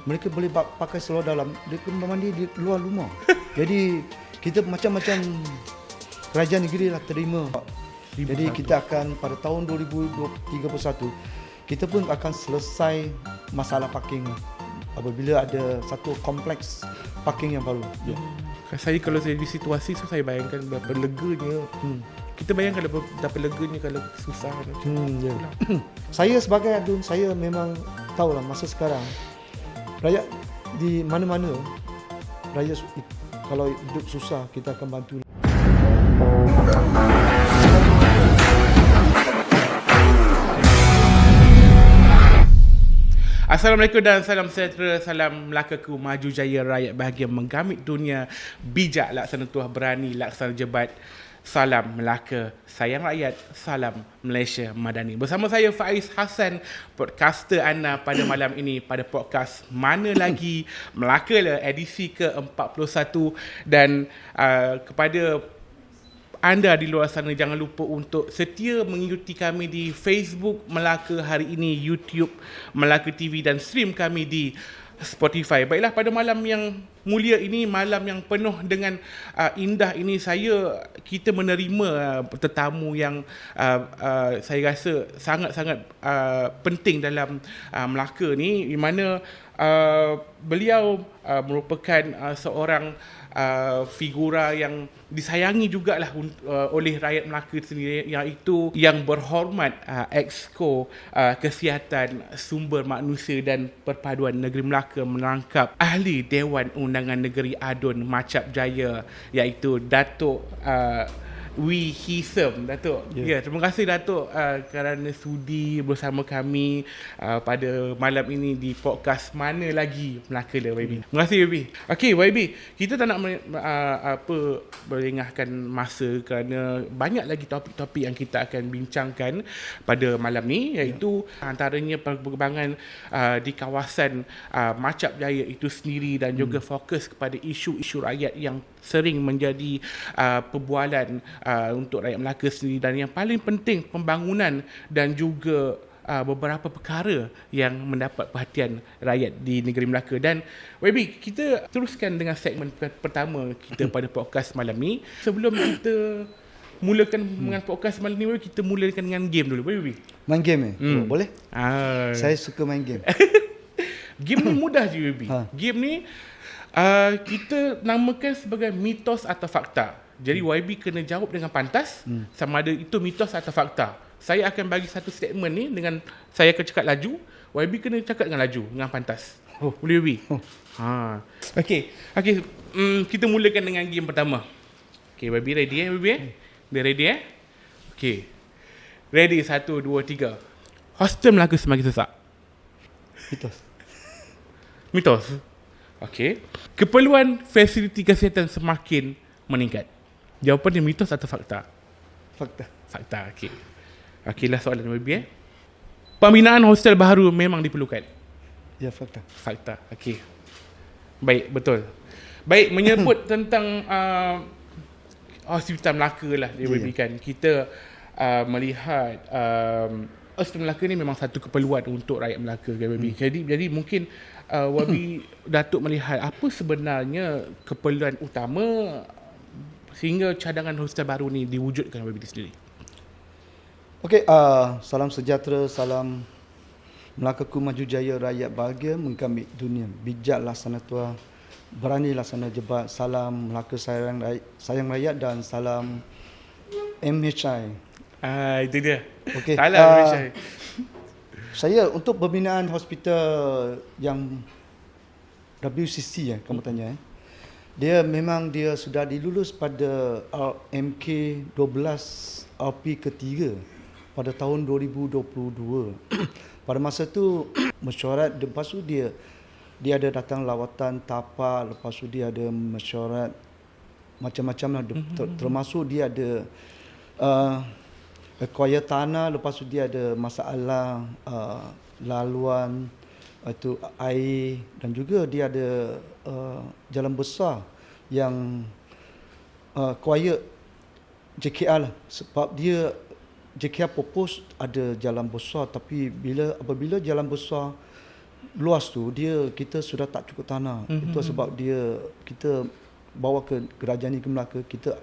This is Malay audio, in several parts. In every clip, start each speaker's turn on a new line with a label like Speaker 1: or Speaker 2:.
Speaker 1: Mereka boleh pakai seluar dalam, dia mandi di luar rumah. Jadi kita macam-macam kerajaan negeri lah terima. Jadi kita akan pada tahun 2031 kita pun akan selesai masalah parking apabila ada satu kompleks parking yang baru.
Speaker 2: Kalau saya di situasi tu, saya bayangkan berapa leganya. Kita bayangkan berapa leganya kalau susah.
Speaker 1: Saya sebagai adun, saya memang tahulah masa sekarang rakyat di mana-mana, rakyat kalau hidup susah kita akan bantu.
Speaker 2: Assalamualaikum dan salam sejahtera, salam Melakaku, maju jaya, rakyat bahagia, menggamit dunia, bijak laksana tuah, berani laksana jebat. Salam Melaka, sayang rakyat, salam Malaysia Madani. Bersama saya Faiz Hassan, podcaster anda pada malam ini pada podcast Mana Lagi Melaka lah, edisi ke-41. Dan kepada anda di luar sana, jangan lupa untuk setia mengikuti kami di Facebook Melaka Hari Ini, YouTube Melaka TV dan stream kami di Spotify. Baiklah, pada malam yang mulia ini, malam yang penuh dengan indah ini, kita menerima tetamu yang saya rasa sangat-sangat penting dalam Melaka ni, di mana beliau merupakan seorang figura yang disayangi jugalah oleh rakyat Melaka sendiri, iaitu yang berhormat Exco Kesihatan Sumber Manusia dan Perpaduan Negeri Melaka menangkap ahli Dewan Undangan Negeri Adun Macap Jaya, iaitu Datuk Wee Hee Sem. Datuk, terima kasih Datuk kerana sudi bersama kami pada malam ini di podcast Mana Lagi Melaka lah, YB. Terima kasih, YB. Okey, YB, kita tak nak berlengahkan masa kerana banyak lagi topik-topik yang kita akan bincangkan pada malam ni, iaitu antaranya perkembangan di kawasan Macap Jaya itu sendiri dan juga fokus kepada isu-isu rakyat yang sering menjadi perbualan untuk rakyat Melaka sendiri, dan yang paling penting pembangunan dan juga beberapa perkara yang mendapat perhatian rakyat di negeri Melaka. Dan YB, kita teruskan dengan segmen pertama kita pada podcast malam ni. Sebelum kita mulakan dengan podcast malam ni, kita mulakan dengan game dulu, YB.
Speaker 1: Main game boleh? Saya suka main game.
Speaker 2: Game ni mudah je, YB. Game ni kita namakan sebagai mitos atau fakta. Jadi YB kena jawab dengan pantas sama ada itu mitos atau fakta. Saya akan bagi satu statement ni dengan saya akan cakap laju, YB kena cakap dengan laju, dengan pantas. Boleh, YB? Okey, kita mulakan dengan game pertama. Okey, YB ready YB? Dia ready Okey. Ready, 1 2 3. Hostel Melaka semakin sesak. Mitos. Okey. Keperluan fasiliti kesihatan semakin meningkat. Jawapan dia mitos atau fakta? Fakta. Okey. Okeylah soalan YB. Pembinaan hostel baru memang diperlukan.
Speaker 1: Ya, fakta.
Speaker 2: Fakta. Okey. Baik, betul. Baik, menyebut tentang Hospital Melaka lah YB kan. Kita melihat Hospital Melaka ni memang satu keperluan untuk rakyat Melaka kan, YB. Jadi mungkin YB Datuk melihat apa sebenarnya keperluan utama sehingga cadangan hostel baru ni diwujudkan YB sendiri.
Speaker 1: Okey, salam sejahtera, salam Melakaku maju jaya, rakyat bahagia, menggamit dunia, bijak laksana tuah, berani laksana jebat. Salam Melaka sayang rakyat dan salam MHI.
Speaker 2: Itu dia.
Speaker 1: Okey.
Speaker 2: Salam MHI.
Speaker 1: Saya untuk pembinaan hospital yang WCC kamu tanya dia memang dia sudah dilulus pada MK 12 RP ketiga pada tahun 2022. Pada masa tu mesyuarat, lepas tu dia ada datang lawatan tapak, lepas tu dia ada mesyuarat macam-macam lah, termasuk dia ada kuaya tanah, lepas tu dia ada masalah laluan itu air, dan juga dia ada jalan besar yang kuaya JKR lah, sebab dia JKR propose ada jalan besar, tapi apabila jalan besar luas tu kita sudah tak cukup tanah. Itu sebab kita bawa ke kerajaan negeri Melaka, kita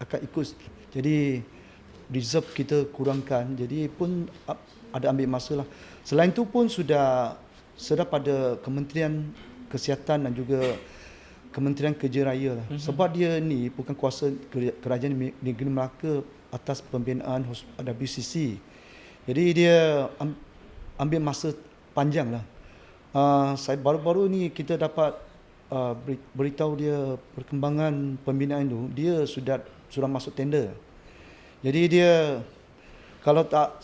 Speaker 1: akan ikut. Jadi reserve kita kurangkan. Jadi pun ada ambil masa lah. Selain tu pun sudah pada Kementerian Kesihatan dan juga Kementerian Kerja Raya lah. Sebab dia ni bukan kuasa kerajaan negeri Melaka atas pembinaan WCC. Jadi dia ambil masa panjang lah. Saya baru-baru ni kita dapat beritahu dia perkembangan pembinaan tu, dia sudah masuk tender. Jadi dia kalau tak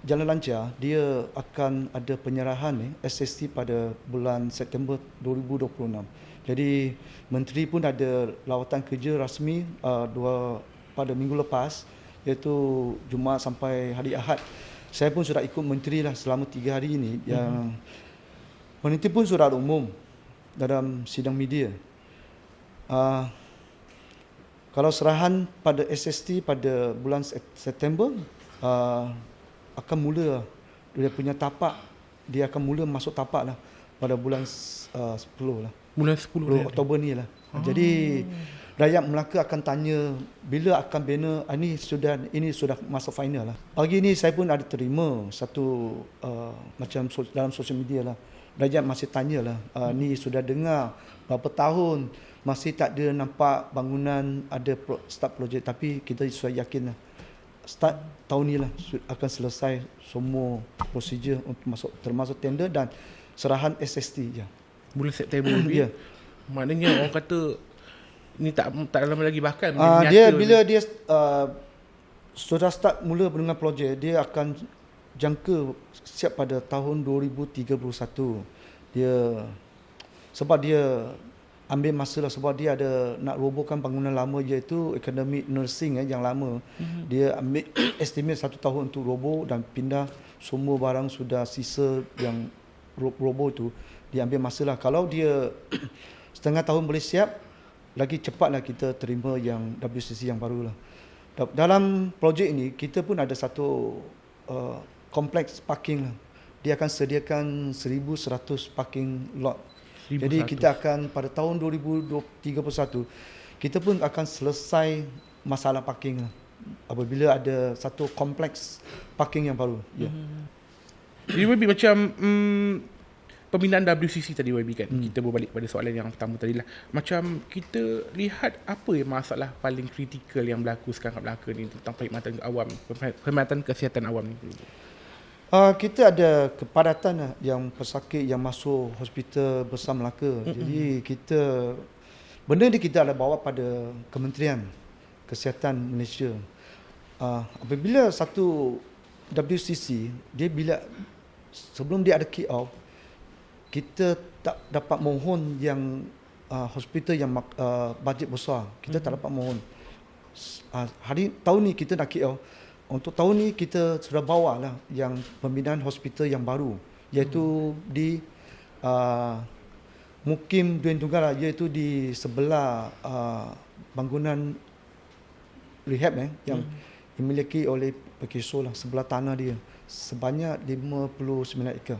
Speaker 1: jalan lancar, dia akan ada penyerahan SST pada bulan September 2026. Jadi menteri pun ada lawatan kerja rasmi pada minggu lepas, iaitu Jumaat sampai hari Ahad. Saya pun sudah ikut menteri lah selama 3 hari ini. Yang menteri pun sudah umum dalam sidang media. Kalau serahan pada SST pada bulan September, akan mula dia punya tapak, dia akan mula masuk tapak lah pada bulan 10 lah.
Speaker 2: Bulan 10
Speaker 1: Oktober ni lah. Jadi rakyat Melaka akan tanya bila akan bina. Ini sudah masuk final lah. Pagi ni saya pun ada terima satu macam dalam sosial media lah. Rakyat masih tanya lah, ni sudah dengar berapa tahun masih tak ada nampak bangunan ada start projek, tapi kita sudah yakin lah start tahun ni lah akan selesai semua prosedur untuk termasuk tender dan serahan SST je.
Speaker 2: Bulan September
Speaker 1: Ya.
Speaker 2: Maknanya orang kata ni tak lama lagi bakal
Speaker 1: bila dia sudah start mula dengan projek, dia akan jangka siap pada tahun 2031. Sebab dia ambil masa lah, sebab dia ada nak robohkan bangunan lama, iaitu Academic Nursing yang lama. Dia ambil estimate 1 tahun untuk roboh dan pindah semua barang sudah sisa yang roboh tu. Dia ambil masa lah. Kalau dia setengah tahun boleh siap, lagi cepatlah kita terima yang WCC yang baru lah. Dalam projek ini kita pun ada satu kompleks parking lah. Dia akan sediakan 1,100 parking lot. 1,100. Jadi kita akan pada tahun 2031 kita pun akan selesai masalah parking lah, apabila ada satu kompleks parking yang baru. Ya.
Speaker 2: Jadi YB macam pembinaan WCC tadi YB kan, kita berbalik pada soalan yang pertama tadi lah. Macam kita lihat apa yang masalah paling kritikal yang berlaku sekarang kat Melaka ni tentang perkhidmatan kesihatan awam ni.
Speaker 1: Kita ada kepadatan yang pesakit yang masuk hospital besar Melaka. Jadi benda ni kita ada bawa pada Kementerian Kesihatan Malaysia. Apabila satu WCC, sebelum dia ada kick off, kita tak dapat mohon yang hospital yang bajet besar. Kita tak dapat mohon. Tahun ni kita nak kick off. Untuk tahun ni kita sudah bawa lah yang pembinaan hospital yang baru, iaitu di Mukim Duen Tunggal, iaitu di sebelah bangunan rehab yang dimiliki oleh Pekiso lah, sebelah tanah dia sebanyak 59 ekar.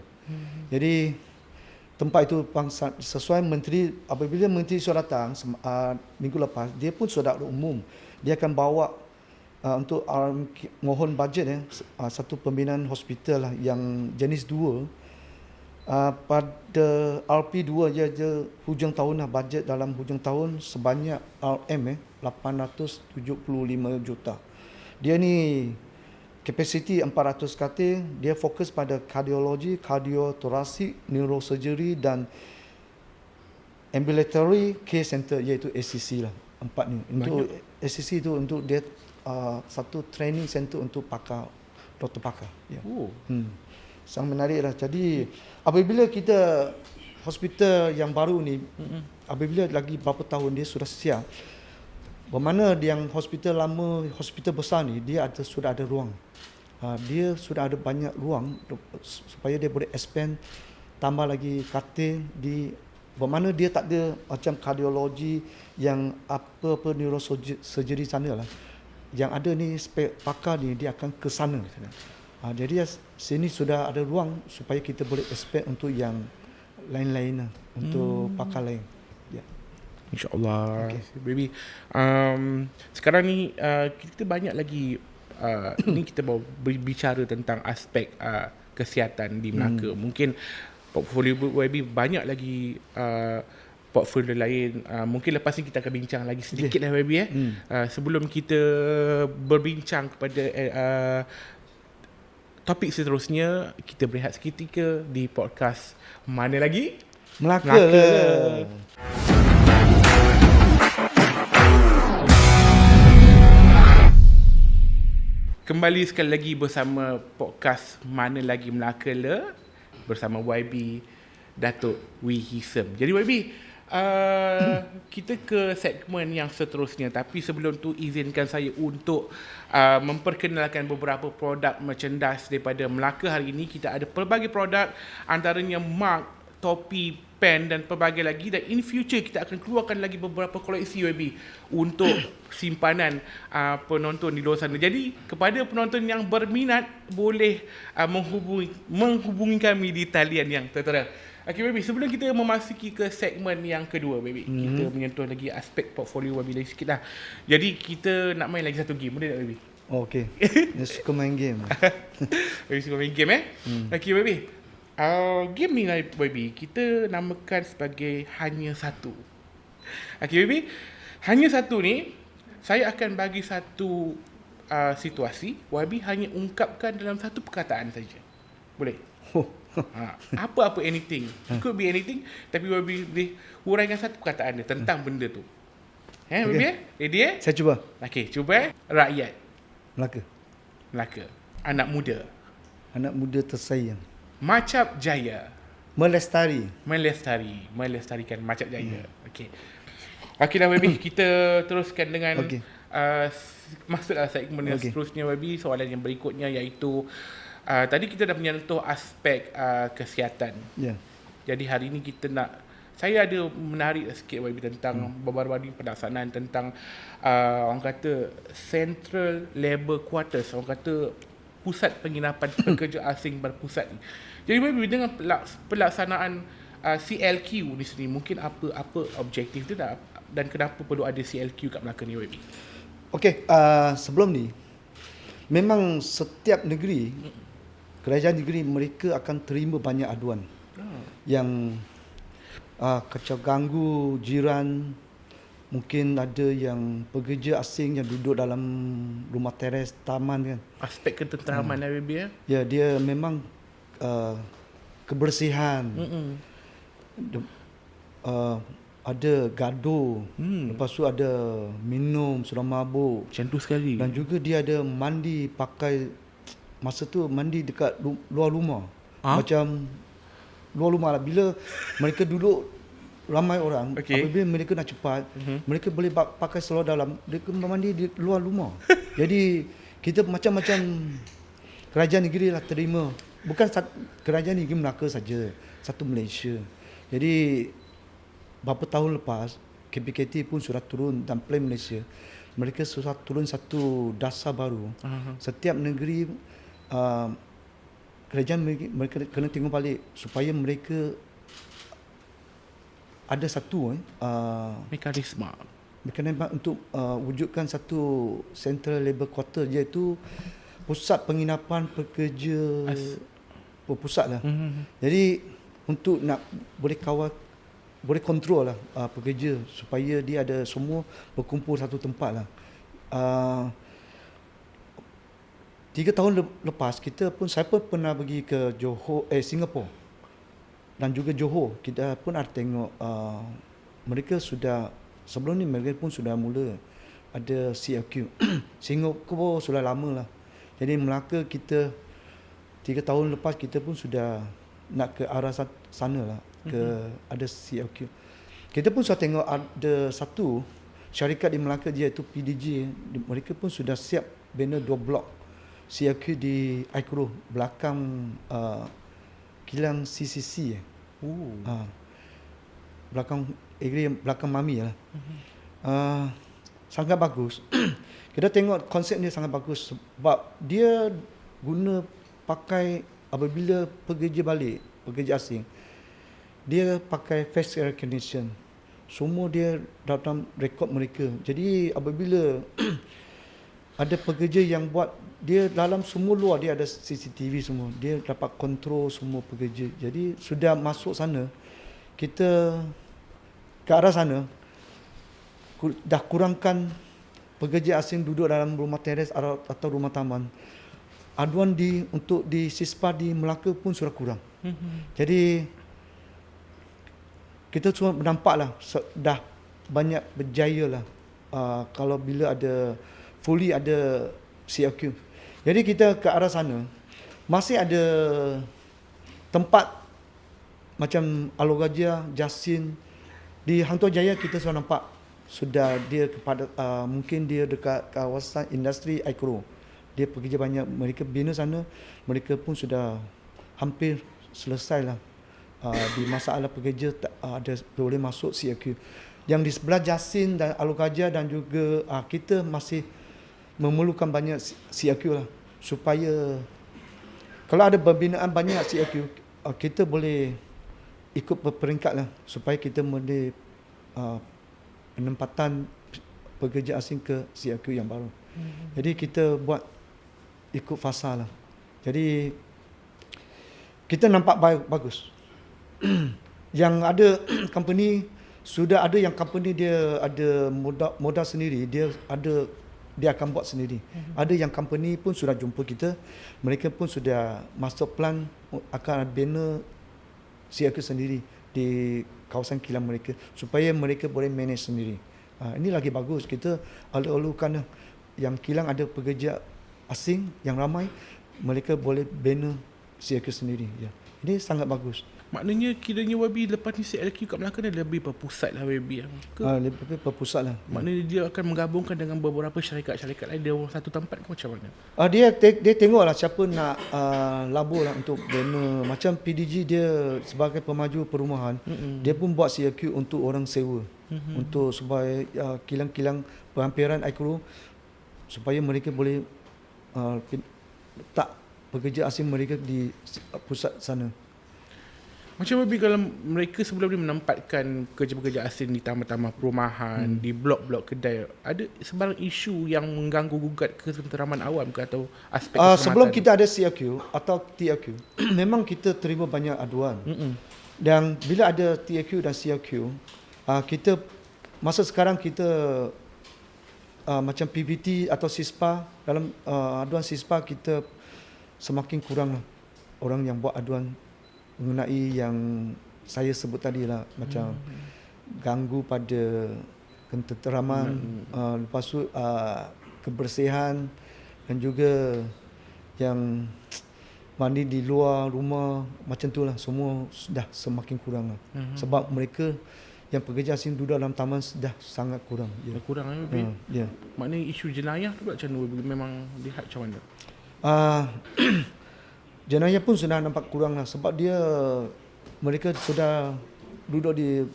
Speaker 1: Jadi tempat itu sesuai menteri, apabila menteri sudah datang minggu lepas, dia pun sudah umum dia akan bawa untuk mohon bajet satu pembinaan hospital lah yang jenis 2 pada RP2 je hujung tahun lah, bajet dalam hujung tahun sebanyak RM 875 juta. Dia ni kapasiti 400 katil, dia fokus pada kardiologi, kardiotorasik, neurosurgery dan ambulatory care center, iaitu ACC lah. 4 ni. Untuk ACC tu untuk dia satu training center untuk doktor pakar. Ya. Sangat menarik lah. Jadi apabila kita hospital yang baru ni, apabila lagi berapa tahun dia sudah siap, bermakna yang hospital lama, hospital besar ni dia sudah ada ruang. Dia sudah ada banyak ruang supaya dia boleh expand, tambah lagi katil bermakna dia tak ada macam kardiologi yang apa neurosurgery sana lah. Yang ada ni pakar ni dia akan ke sana. Jadi sini sudah ada ruang supaya kita boleh expect untuk yang lain-lain lah, untuk pakar lain. Ya.
Speaker 2: InsyaAllah. Baby, sekarang ni kita banyak lagi ni kita baru berbicara tentang aspek kesihatan di Melaka. Mungkin portfolio YB banyak lagi portfolio lain. Mungkin lepas ni kita akan bincang lagi sedikit lah YB sebelum kita berbincang kepada topik seterusnya, kita berehat seketika di podcast Mana Lagi?
Speaker 1: Melaka.
Speaker 2: Kembali sekali lagi bersama podcast Mana Lagi Melaka bersama YB Datuk Wee Hisem. Jadi YB, kita ke segmen yang seterusnya, tapi sebelum tu izinkan saya untuk memperkenalkan beberapa produk merchandise daripada Melaka. Hari ini kita ada pelbagai produk, antaranya mug, topi, pen dan pelbagai lagi, dan in future kita akan keluarkan lagi beberapa koleksi YB untuk simpanan penonton di luar sana. Jadi kepada penonton yang berminat boleh menghubungi kami di talian yang tertera. Okay baby, sebelum kita memasuki ke segmen yang kedua baby, kita menyentuh lagi aspek portfolio baby lagi sikit lah. Jadi kita nak main lagi satu game, boleh tak baby?
Speaker 1: Oh, okay. Dia suka main game.
Speaker 2: Baby suka main game Okay baby, game ni lah baby, kita namakan sebagai Hanya Satu. Okay baby, Hanya Satu ni saya akan bagi satu situasi, YB hanya ungkapkan dalam satu perkataan saja. Boleh? Apa-apa, anything. It could be anything, tapi YB boleh huraikan satu perkataan dia tentang benda tu. YB? Ready
Speaker 1: Saya cuba.
Speaker 2: Okay, cuba. Rakyat
Speaker 1: Melaka.
Speaker 2: Anak muda.
Speaker 1: Anak muda tersayang.
Speaker 2: Macap Jaya. Melestarikan Macap Jaya. Okay dah YB, kita teruskan dengan masuklah segmen yang seterusnya YB. Soalan yang berikutnya iaitu tadi kita dah menyentuh aspek kesihatan. Jadi hari ini saya ada menarik sikit YB tentang baru-baru ini pelaksanaan tentang orang kata Central Labour Quarters, orang kata pusat penginapan pekerja asing berpusat ni. Jadi YB dengan pelaksanaan CLQ ni sendiri, mungkin apa objektif dia dan kenapa perlu ada CLQ kat Melaka ni YB?
Speaker 1: Sebelum ni memang setiap negeri, kerajaan negeri mereka akan terima banyak aduan yang kacau ganggu jiran. Mungkin ada yang pekerja asing yang duduk dalam rumah teres, taman kan. Aspek
Speaker 2: ketenteraman YB
Speaker 1: ya, dia memang kebersihan. Ada gaduh, lepas tu ada minum, sudah mabuk.
Speaker 2: Macam tu sekali.
Speaker 1: Dan juga dia ada mandi pakai, masa tu mandi dekat luar rumah. Macam luar rumah lah. Bila mereka duduk ramai orang, apabila mereka nak cepat, mereka boleh pakai seluar dalam, mereka mandi di luar rumah. Jadi kita macam-macam kerajaan negeri lah terima. Bukan kerajaan negeri Melaka saja, satu Malaysia. Jadi beberapa tahun lepas, KPKT pun sudah turun dan Plan Malaysia, mereka sudah turun satu dasar baru. Setiap negeri kerajaan mereka kena tengok balik supaya mereka ada satu
Speaker 2: mekanisme
Speaker 1: untuk wujudkan satu Central Labour Quarter, iaitu pusat penginapan pekerja pusat lah. Jadi untuk nak boleh kontrol lah pekerja supaya dia ada semua berkumpul satu tempat lah. 3 tahun lepas saya pun pernah pergi ke Johor, Singapura dan juga Johor. Kita pun ada tengok mereka sudah, sebelum ni mereka pun sudah mula ada CLQ. Singapura sudah lama lah. Jadi Melaka kita 3 tahun lepas kita pun sudah nak ke arah sana lah, ada CLQ. Kita pun sudah tengok ada satu syarikat di Melaka iaitu PDG, mereka pun sudah siap bina 2 blok CLQ di Aikro, belakang kilang CCC. Belakang Mami lah. Sangat bagus. Kita tengok konsep dia sangat bagus sebab dia guna pakai apabila pekerja asing, dia pakai face recognition. Semua dia dalam rekod mereka. Jadi apabila ada pekerja yang buat, dia dalam semua luar dia ada CCTV semua. Dia dapat kontrol semua pekerja. Jadi sudah masuk sana, kita ke arah sana dah kurangkan pekerja asing duduk dalam rumah teres atau rumah taman. Aduan untuk di CISPA di Melaka pun sudah kurang. Jadi kita semua nampaklah dah banyak berjaya lah kalau bila ada fully ada CLQ. Jadi kita ke arah sana masih ada tempat macam Alor Gajah, Jasin di Hang Tuah Jaya. Kita sudah nampak sudah dia kepada mungkin dia dekat kawasan industri Aikro. Dia pekerja banyak, mereka bina sana, mereka pun sudah hampir selesai lah. Di masalah pekerja ada boleh masuk CLQ. Yang di sebelah Jasin dan Alor Gajah dan juga kita masih memerlukan banyak CLQ lah, supaya kalau ada pembinaan banyak CLQ, kita boleh ikut berperingkat lah, supaya kita boleh penempatan pekerja asing ke CLQ yang baru. Jadi kita buat ikut fasa lah. Jadi kita nampak bagus. Yang ada company, sudah ada yang company dia ada modal sendiri, dia akan buat sendiri. Ada yang company pun sudah jumpa kita, mereka pun sudah masuk plan akan bina CLQ sendiri di kawasan kilang mereka, supaya mereka boleh manage sendiri. Ini lagi bagus, kita alur-alurkan yang kilang ada pekerja asing yang ramai, mereka boleh bina CLQ sendiri. Ya. Ini sangat bagus.
Speaker 2: Maknanya kiranya YB lepas ni CLQ kat Melaka ni lebih berpusat lah YB ke?
Speaker 1: Lebih berpusat lah.
Speaker 2: Maknanya dia akan menggabungkan dengan beberapa syarikat-syarikat lain dia satu tempat ke macam mana?
Speaker 1: Dia tengok lah siapa nak labur lah untuk bina. Macam PDG dia sebagai pemaju perumahan, dia pun buat CLQ untuk orang sewa. Untuk supaya kilang-kilang perhampiran Aikro, supaya mereka boleh letak pekerja asing mereka di pusat sana.
Speaker 2: Macam lebih kalau mereka sebelum ni menempatkan pekerja-pekerja asing di taman-taman perumahan, di blok-blok kedai, ada sebarang isu yang mengganggu gugat ketenteraman awam ke atau aspek keselamatan?
Speaker 1: Sebelum kita ada CLQ atau TLQ, memang kita terima banyak aduan. Dan bila ada TLQ dan CLQ, kita masa sekarang kita macam PBT atau CISPA, dalam aduan CISPA kita semakin kurang lah orang yang buat aduan mengenai yang saya sebut tadi lah, macam ganggu pada ketenteraman, lepas tu kebersihan, dan juga yang mandi di luar rumah, macam tu lah, semua sudah semakin kurang lah. Sebab mereka yang pekerja asing duduk dalam taman dah sangat kurang.
Speaker 2: Dah kurang lah YB. Maknanya isu jenayah tu macam mana? Memang lihat macam mana?
Speaker 1: Jenayah pun sudah nampak kurang lah, sebab mereka sudah duduk di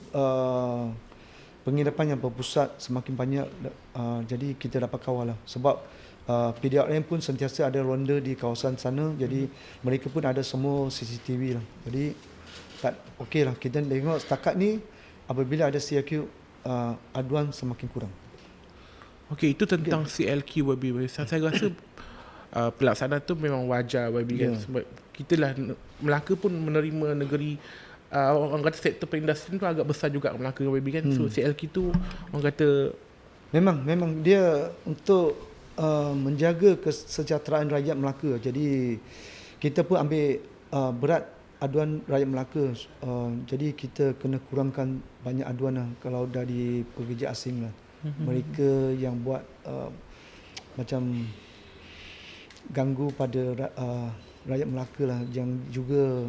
Speaker 1: penginapan yang berpusat semakin banyak. Jadi kita dapat kawal lah, sebab PDRM pun sentiasa ada ronda di kawasan sana. Jadi mereka pun ada semua CCTV lah. Jadi okey lah, kita tengok setakat ni apabila ada CLQ, aduan semakin kurang.
Speaker 2: Okey, itu tentang CLQ YB. Saya rasa pelaksanaan tu memang wajar YB kan, sebab kita lah Melaka pun menerima negeri orang kata sektor perindustrian tu agak besar juga Melaka YB kan. So CLQ tu orang kata
Speaker 1: memang dia untuk menjaga kesejahteraan rakyat Melaka. Jadi kita pun ambil berat aduan rakyat Melaka. Jadi kita kena kurangkan banyak aduan lah kalau dari pekerja asing lah. Mereka yang buat macam ganggu pada rakyat Melaka lah, yang juga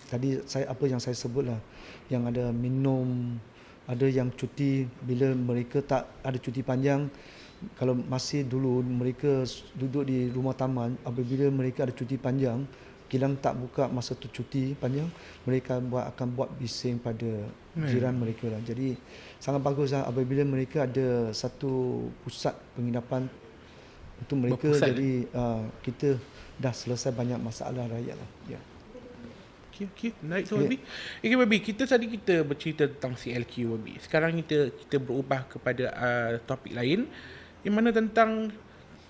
Speaker 1: tadi apa yang saya sebut lah, yang ada minum, ada yang cuti bila mereka tak ada cuti panjang. Kalau masih dulu mereka duduk di rumah taman, apabila mereka ada cuti panjang, kilang tak buka masa tu cuti panjang, mereka akan buat bising pada jiran mereka lah. Jadi sangat bagus lah apabila mereka ada satu pusat penginapan untuk mereka.
Speaker 2: Berpusat.
Speaker 1: Jadi kita dah selesai banyak masalah rakyat lah. Ya.
Speaker 2: Okay, menarik tu Wabi. Okay Wabi, tadi kita bercerita tentang CLQ Wabi. Sekarang kita berubah kepada topik lain, yang mana tentang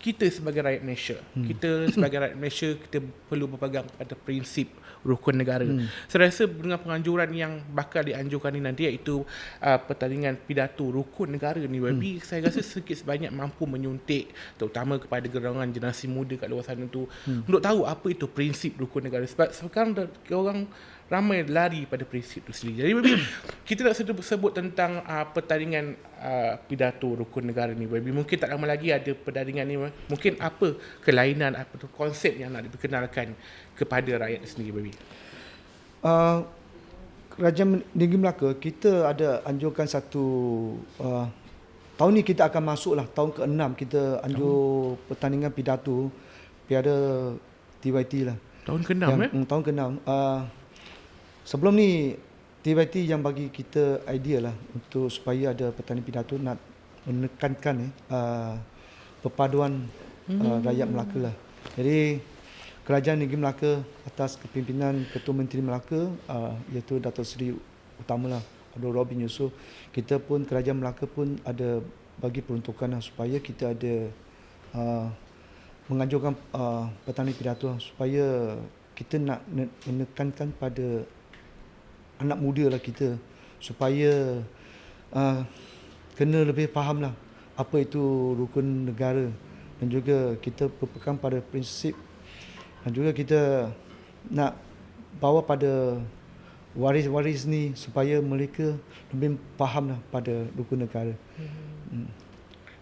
Speaker 2: kita sebagai rakyat Malaysia. Kita sebagai rakyat Malaysia, kita perlu berpegang pada prinsip rukun negara. Saya rasa dengan penganjuran yang bakal dianjurkan ni nanti, iaitu pertandingan pidato rukun negara ni Wabi, saya rasa sedikit sebanyak mampu menyuntik terutama kepada gerangan generasi muda kat luar sana tu untuk tahu apa itu prinsip rukun negara. Sebab sekarang orang ramai lari pada prinsip tu sendiri. Jadi Wabi, kita nak sebut tentang pertandingan pidato rukun negara ni Wabi. Mungkin tak lama lagi ada pertandingan ni. Mungkin apa kelainan, apa tu konsep yang nak diperkenalkan kepada rakyat sendiri Wabi?
Speaker 1: Kerajaan Negeri Melaka, kita ada anjurkan satu tahun ni kita akan masuk lah tahun ke-6 kita anjur pertandingan pidato piada TYT lah.
Speaker 2: Tahun ke-6
Speaker 1: Tahun ke-6. Sebelum ni TYT yang bagi kita idea lah untuk supaya ada pertandingan pidato, nak menekankan perpaduan rakyat Melaka lah. Jadi Kerajaan Negeri Melaka atas kepimpinan Ketua Menteri Melaka iaitu Datuk Seri Utamalah Abdul Robin Yusof, kita pun Kerajaan Melaka pun ada bagi peruntukan lah, supaya kita ada menganjurkan pertandingan pidato supaya kita nak menekankan pada anak muda lah kita, supaya kena lebih faham lah apa itu rukun negara, dan juga kita berpegang pada prinsip, dan juga kita nak bawa pada waris-waris ni supaya mereka lebih faham lah pada rukun negara.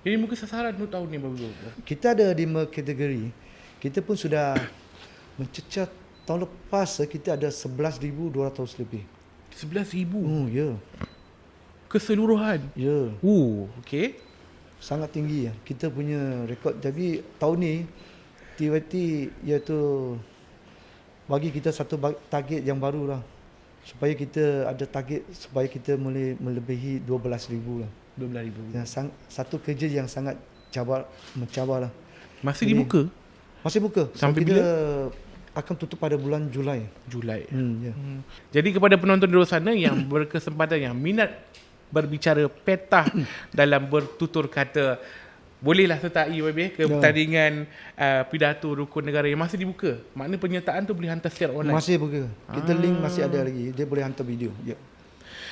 Speaker 2: Jadi mungkin sasaran tu tahun ni berapa?
Speaker 1: Kita ada 5 kategori. Kita pun sudah mencecah tahun lepas kita ada 11,200 lebih.
Speaker 2: 11,000?
Speaker 1: Ya.
Speaker 2: Keseluruhan?
Speaker 1: Ya.
Speaker 2: Okey.
Speaker 1: Sangat tinggi ya kita punya rekod. Jadi tahun ni TYT iaitu bagi kita satu target yang baru lah, supaya kita ada target supaya kita boleh melebihi 12,000 lah.
Speaker 2: 12,000.
Speaker 1: Satu kerja yang sangat mencabar lah.
Speaker 2: Masih dibuka?
Speaker 1: Masih buka.
Speaker 2: Sampai
Speaker 1: kita
Speaker 2: bila?
Speaker 1: Akan tutup pada bulan Julai. Ya.
Speaker 2: Jadi kepada penonton di luar sana yang berkesempatan, yang minat berbicara petah dalam bertutur kata, bolehlah sertai ke pertandingan pidato rukun negara yang masih dibuka. Maknanya penyertaan tu boleh hantar secara online.
Speaker 1: Masih buka. Kita link masih ada lagi. Dia boleh hantar video. Ya.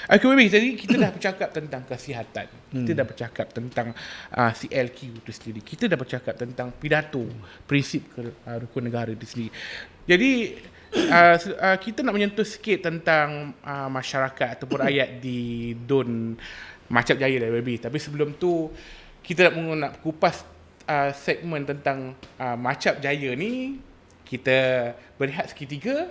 Speaker 2: Okay, Wabi, jadi kita dah bercakap tentang kesihatan. Kita dah bercakap tentang CLQ itu sendiri. Kita dah bercakap tentang pidato, prinsip rukun negara itu sendiri. Jadi kita nak menyentuh sikit tentang masyarakat ataupun rakyat di Dun Macap Jaya dah, Wabi. Tapi sebelum tu kita nak kupas segmen tentang Macap Jaya ni. Kita berehat seketika.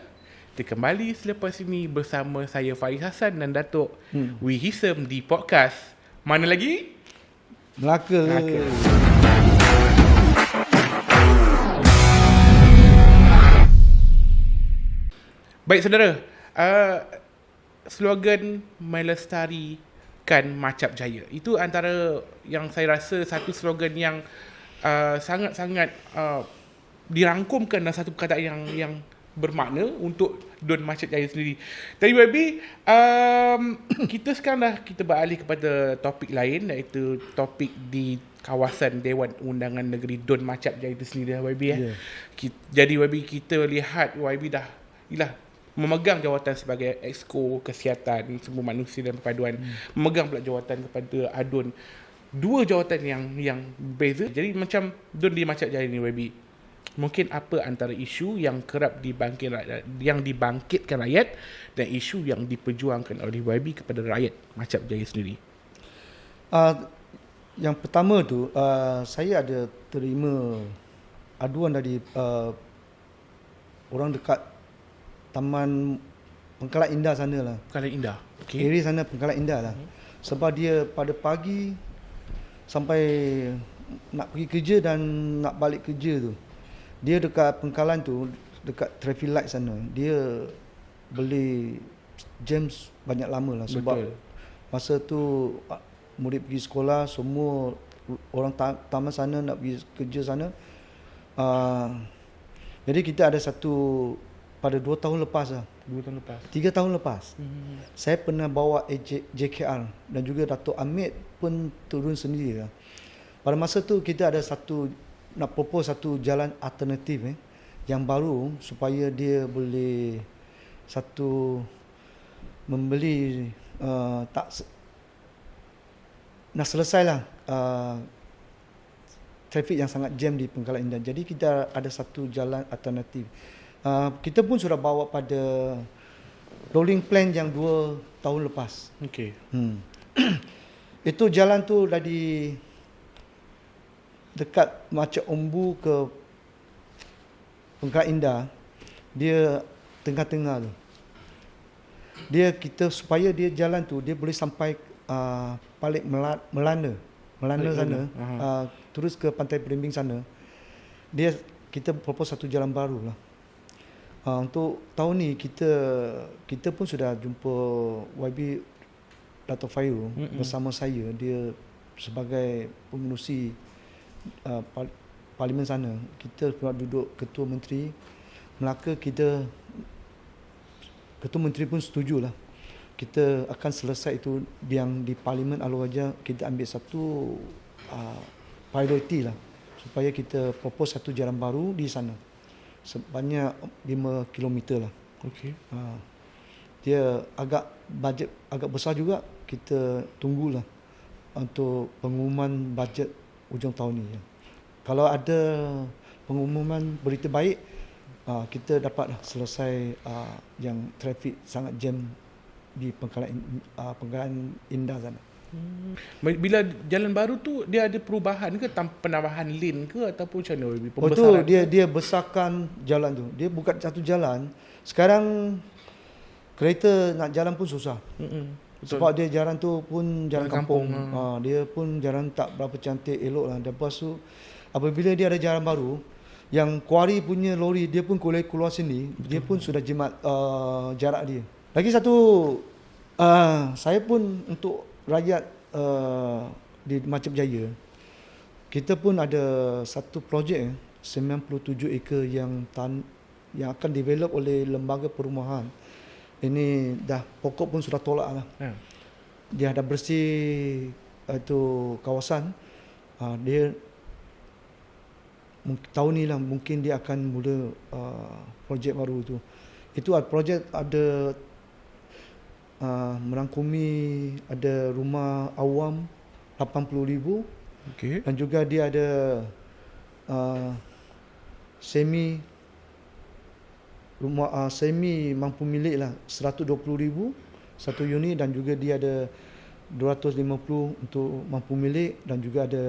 Speaker 2: Kita kembali selepas ini bersama saya Faiz Hassan dan Datuk Wihisem di podcast Mana Lagi?
Speaker 1: Melaka.
Speaker 2: Baik saudara, slogan melestarikan Macap Jaya, itu antara yang saya rasa satu slogan yang sangat-sangat dirangkumkan dalam satu perkataan yang bermakna untuk Dun Macap Jaya sendiri. Tapi Wabi, kita sekarang kita beralih kepada topik lain, iaitu topik di kawasan Dewan Undangan Negeri Dun Macap Jaya itu sendiri, Wabi.
Speaker 1: Yeah.
Speaker 2: Jadi Wabi, kita lihat Wabi dah memegang jawatan sebagai Exco Kesihatan Semua Manusia dan Perpaduan, memegang pula jawatan kepada ADUN. Dua jawatan yang berbeza. Jadi macam Dun di Macap Jaya ni, Wabi, mungkin apa antara isu yang kerap dibangkitkan rakyat dan isu yang diperjuangkan oleh YB kepada rakyat Macap Jaya sendiri?
Speaker 1: Yang pertama tu, saya ada terima aduan dari orang dekat Taman Pengkalan Indah sana lah.
Speaker 2: Pengkalan Indah. Okay.
Speaker 1: Area sana Pengkalan Indah lah. Sebab dia pada pagi sampai nak pergi kerja dan nak balik kerja tu, dia dekat Pengkalan tu, dekat traffic light sana, dia boleh jam banyak lama lah. Sebab masa tu murid pergi sekolah, semua orang taman sana nak pergi kerja sana. Jadi kita ada satu pada 2 tahun lepas lah.
Speaker 2: 2 tahun lepas.
Speaker 1: 3 tahun lepas. Saya pernah bawa JKR dan juga Dato' Amit pun turun sendiri lah. Pada masa tu kita ada nak propose satu jalan alternatif yang baru supaya dia boleh membeli nak selesailah trafik yang sangat jam di Pengkalan Indah. Jadi kita ada satu jalan alternatif. Kita pun sudah bawa pada rolling plan yang 2 tahun lepas.
Speaker 2: Okey.
Speaker 1: Itu jalan tu dari dekat Macam Ombu ke Pengkalan Indah. Dia tengah-tengah tu. Supaya dia jalan tu dia boleh sampai Palik Melana sana, terus ke Pantai Belimbing sana. Kita propose satu jalan baru lah. Untuk tahun ni kita pun sudah jumpa YB Dato' Fairu bersama saya. Dia sebagai pengerusi parlimen sana. Kita pernah duduk Ketua Menteri Melaka. Ketua Menteri pun setujulah. Kita akan selesai itu yang di Parlimen Alor-Raja. Kita ambil satu priority lah supaya kita propose satu jalan baru di sana sebanyak 5 km lah.
Speaker 2: Okey.
Speaker 1: Dia bajet agak besar juga. Kita tunggulah untuk pengumuman bajet hujung tahun ni. Kalau ada pengumuman berita baik, kita dapatlah selesai yang trafik sangat jam di Pengkalan Indah sana.
Speaker 2: Bila jalan baru tu dia ada perubahan ke, penambahan lane ke ataupun macam mana?
Speaker 1: Tu dia besarkan jalan tu. Dia bukan satu jalan. Sekarang kereta nak jalan pun susah. Sebab dia jalan tu pun jalan kampung. Dia pun jalan tak berapa cantik, elok lah. Lepas tu apabila dia ada jalan baru, yang kuari punya lori dia pun boleh keluar sini. Dia pun sudah jimat jarak dia. Lagi satu, saya pun untuk rakyat di Macap Jaya, kita pun ada satu projek 97 ekar yang akan develop oleh Lembaga Perumahan. Ini dah pokok pun sudah tolak lah. Dia dah bersih itu kawasan. Dia tahun ni lah mungkin dia akan mula projek baru tu. Itu projek ada merangkumi ada rumah awam 80,000.
Speaker 2: Okey.
Speaker 1: Dan juga dia ada semi mampu milik lah 120,000 satu unit, dan juga dia ada 250 untuk mampu milik, dan juga ada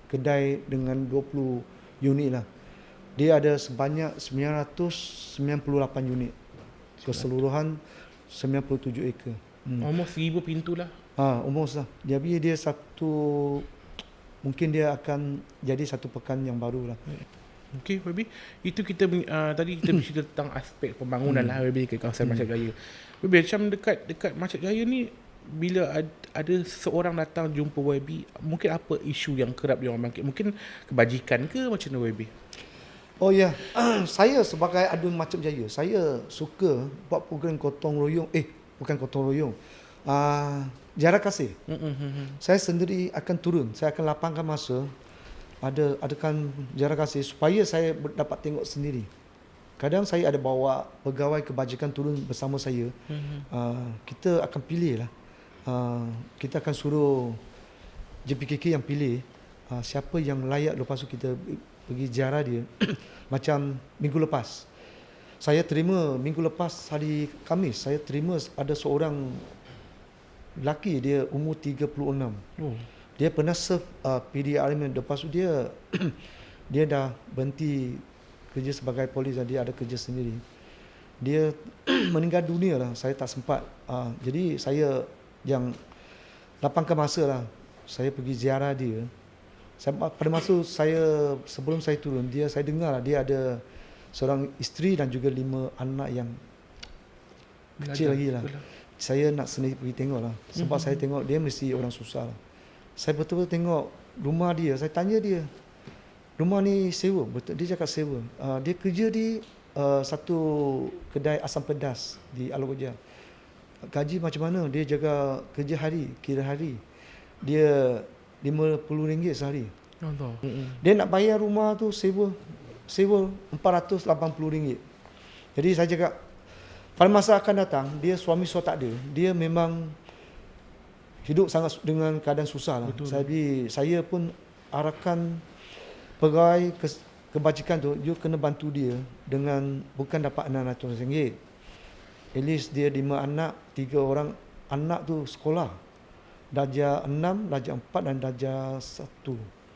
Speaker 1: kedai dengan 20 unit lah. Dia ada sebanyak 998 unit keseluruhan 97 ekar.
Speaker 2: Almost 1,000 pintu lah.
Speaker 1: Almost lah. Jadi dia mungkin dia akan jadi satu pekan yang baru lah.
Speaker 2: Okey, Wabi. Itu kita tadi kita bercerita tentang aspek pembangunan lah Wabi ke kawasan Macap Jaya. Wabi, macam dekat Macap Jaya ni, bila ada seorang datang jumpa YB, mungkin apa isu yang kerap dia orang bangkit? Mungkin kebajikan ke macam mana YB?
Speaker 1: Oh ya, saya sebagai adun Macap Jaya, saya suka buat program gotong royong. Bukan gotong royong. Jarak kasih. Saya sendiri akan turun. Saya akan lapangkan masa. Adakan jarak kasih supaya saya dapat tengok sendiri. Kadang saya ada bawa pegawai kebajikan turun bersama saya. Kita akan pilih lah. Kita akan suruh JPKK yang pilih siapa yang layak. Lepas tu kita pergi ziarah dia. Macam minggu lepas, saya terima minggu lepas hari Khamis, saya terima ada seorang lelaki, dia umur 36. Dia pernah serve PDRM. Lepas tu dia dah berhenti kerja sebagai polis dan dia ada kerja sendiri. Dia meninggal dunia lah. Saya tak sempat. Jadi saya yang lapangkan masa lah. Saya pergi ziarah dia. Pada masa sebelum saya turun, saya dengar lah, dia ada seorang isteri dan juga 5 anak yang kecil lagi lah. Saya nak sendiri pergi tengok lah. Sebab saya tengok dia mesti orang susah lah. Saya betul-betul tengok rumah dia, saya tanya dia, rumah ni sewa? Betul, dia cakap sewa. Dia kerja di satu kedai asam pedas di Alor. Gaji macam mana? Dia jaga kerja hari, kira hari. Dia RM50 sehari.
Speaker 2: Allah.
Speaker 1: Dia nak bayar rumah tu sewa RM480. Jadi saya cakap, pada masa akan datang, dia suami tak ada. Dia memang hidup sangat dengan keadaan susah lah. Saya pun arahkan pegawai kebajikan tu, you kena bantu dia dengan bukan dapat RM600. At least dia 5 anak, 3 orang anak tu sekolah. Darjah 6, darjah 4 dan darjah 1.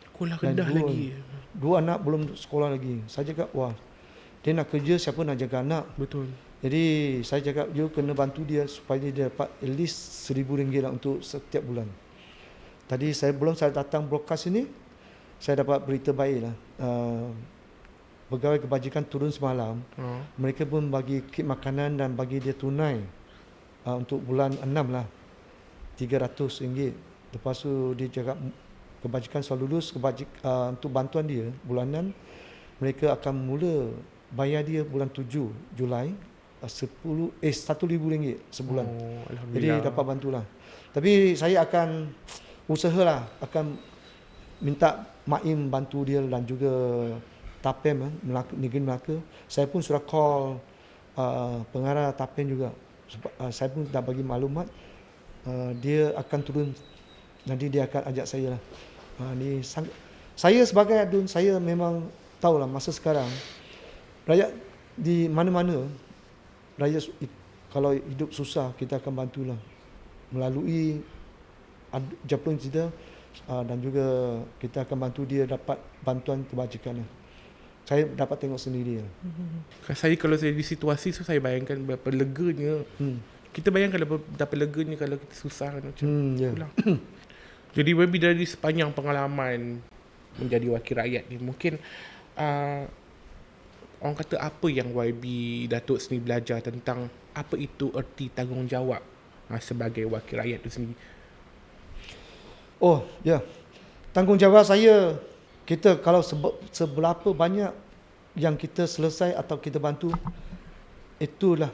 Speaker 2: Sekolah rendah lagi.
Speaker 1: 2 anak belum sekolah lagi. Saya cakap, wah, dia nak kerja, siapa nak jaga anak?
Speaker 2: Betul.
Speaker 1: Jadi saya cakap, you kena bantu dia supaya dia dapat at least RM1,000 lah untuk setiap bulan. Tadi saya datang broadcast ini, saya dapat berita baik lah. Pegawai kebajikan turun semalam. Mereka pun bagi kit makanan dan bagi dia tunai untuk bulan 6 lah, RM300. Lepas tu dia cakap kebajikan soal lulus untuk bantuan dia bulanan, mereka akan mula bayar dia bulan 7 Julai RM1,000 sebulan. Jadi dapat bantulah. Tapi saya akan usahalah, akan minta Maim bantu dia dan juga Tapem Negeri Melaka. Saya pun sudah call pengarah Tapem juga. Saya pun dah bagi maklumat, dia akan turun, nanti dia akan ajak saya lah. Saya sebagai adun, saya memang tahulah masa sekarang rakyat di mana-mana, rakyat kalau hidup susah, kita akan bantulah melalui Japlung kita, dan juga kita akan bantu dia dapat bantuan kebajikan. Saya dapat tengok sendiri.
Speaker 2: Kalau saya di situasi tu, saya bayangkan berapa leganya. Kita bayangkan berapa leganya kalau kita susah kan, macam pulang. Jadi Webi, dari sepanjang pengalaman menjadi wakil rakyat ni, mungkin orang kata apa yang YB Datuk sendiri belajar tentang apa itu erti tanggungjawab sebagai wakil rakyat itu sendiri?
Speaker 1: Oh ya, tanggungjawab saya, kita kalau seberapa banyak yang kita selesai atau kita bantu, itulah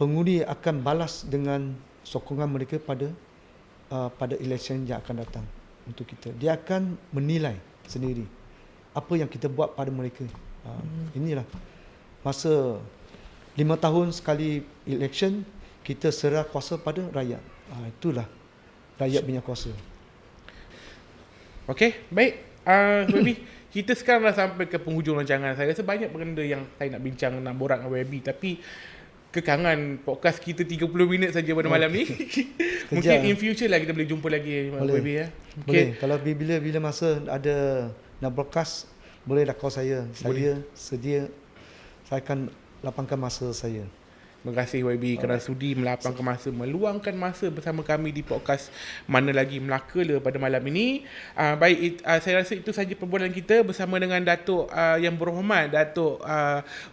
Speaker 1: pengundi akan balas dengan sokongan mereka pada election yang akan datang untuk kita. Dia akan menilai sendiri apa yang kita buat pada mereka. Inilah masa 5 tahun sekali election, kita serah kuasa pada rakyat. Itulah rakyat punya kuasa.
Speaker 2: Okey, baik. Webi, kita sekarang dah sampai ke penghujung rancangan. Saya rasa banyak benda yang saya nak bincang, nak borak dengan Webi, tapi kekangan podcast kita 30 minit saja pada malam ni. Mungkin in future lah kita boleh jumpa lagi Webi ya.
Speaker 1: Boleh. Kalau bila masa ada nak broadcast, boleh dah call saya. Saya sedia, saya akan lapangkan masa saya.
Speaker 2: Terima kasih YB kerana sudi melapangkan masa, meluangkan masa bersama kami di podcast Mana Lagi Melaka pada malam ini. Baik, saya rasa itu sahaja perbualan kita bersama dengan Datuk yang berhormat, Datuk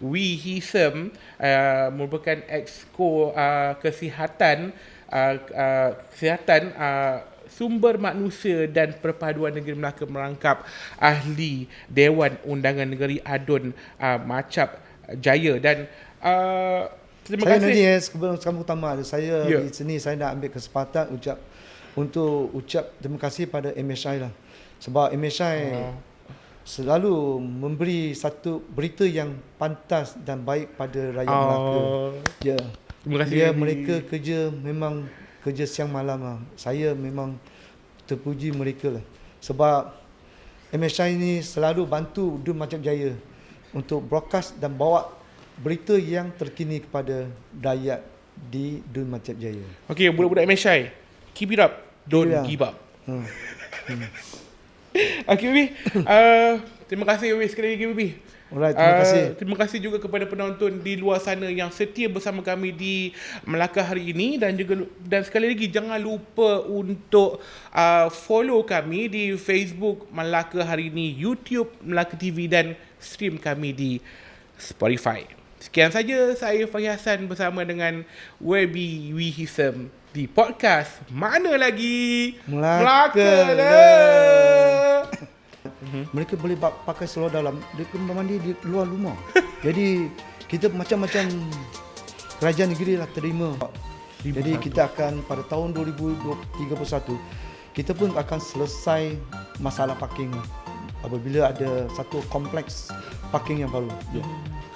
Speaker 2: Wee Hee Sem, merupakan Exco Kesihatan Sumber Manusia dan Perpaduan Negeri Melaka, merangkap ahli Dewan Undangan Negeri Adun Macap Jaya. Dan terima kasih. Saya
Speaker 1: nanti sebelum utama saya di sini, saya nak ambil kesempatan ucap terima kasih pada MSI lah. Sebab MSI selalu memberi satu berita yang pantas dan baik pada rakyat Melaka.
Speaker 2: Terima kasih.
Speaker 1: Mereka kerja memang kerja siang malam lah. Saya memang terpuji mereka lah. Sebab MSI ni selalu bantu Dun Macap Jaya untuk broadcast dan bawa berita yang terkini kepada rakyat di Dun Macap Jaya.
Speaker 2: Okey, budak-budak MSI, keep it up, don't give up. Okey, Bibi. Terima kasih Bibi sekali lagi, Bibi.
Speaker 1: Alright, terima kasih.
Speaker 2: Terima kasih juga kepada penonton di luar sana yang setia bersama kami di Melaka hari ini, dan sekali lagi jangan lupa untuk follow kami di Facebook Melaka hari ini, YouTube Melaka TV, dan stream kami di Spotify. Sekian saja saya Fahri Hassan bersama dengan Webi Wihism di podcast Mana Lagi
Speaker 1: Melaka
Speaker 2: lah.
Speaker 1: Mereka boleh pakai seluar dalam, dia pun mandi di luar rumah. Jadi kita macam-macam kerajaan negeri lah terima. Jadi kita akan pada tahun 2031 kita pun akan selesai masalah parking apabila ada satu kompleks parking yang baru.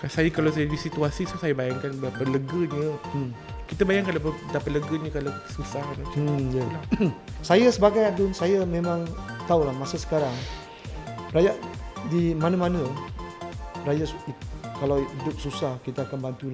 Speaker 2: Saya kalau saya di situasi tu, saya bayangkan berapa leganya. Kita bayangkan berapa leganya kalau susah.
Speaker 1: Ya. Saya sebagai adun, saya memang tahulah masa sekarang rakyat di mana-mana, rakyat kalau hidup susah kita akan bantu.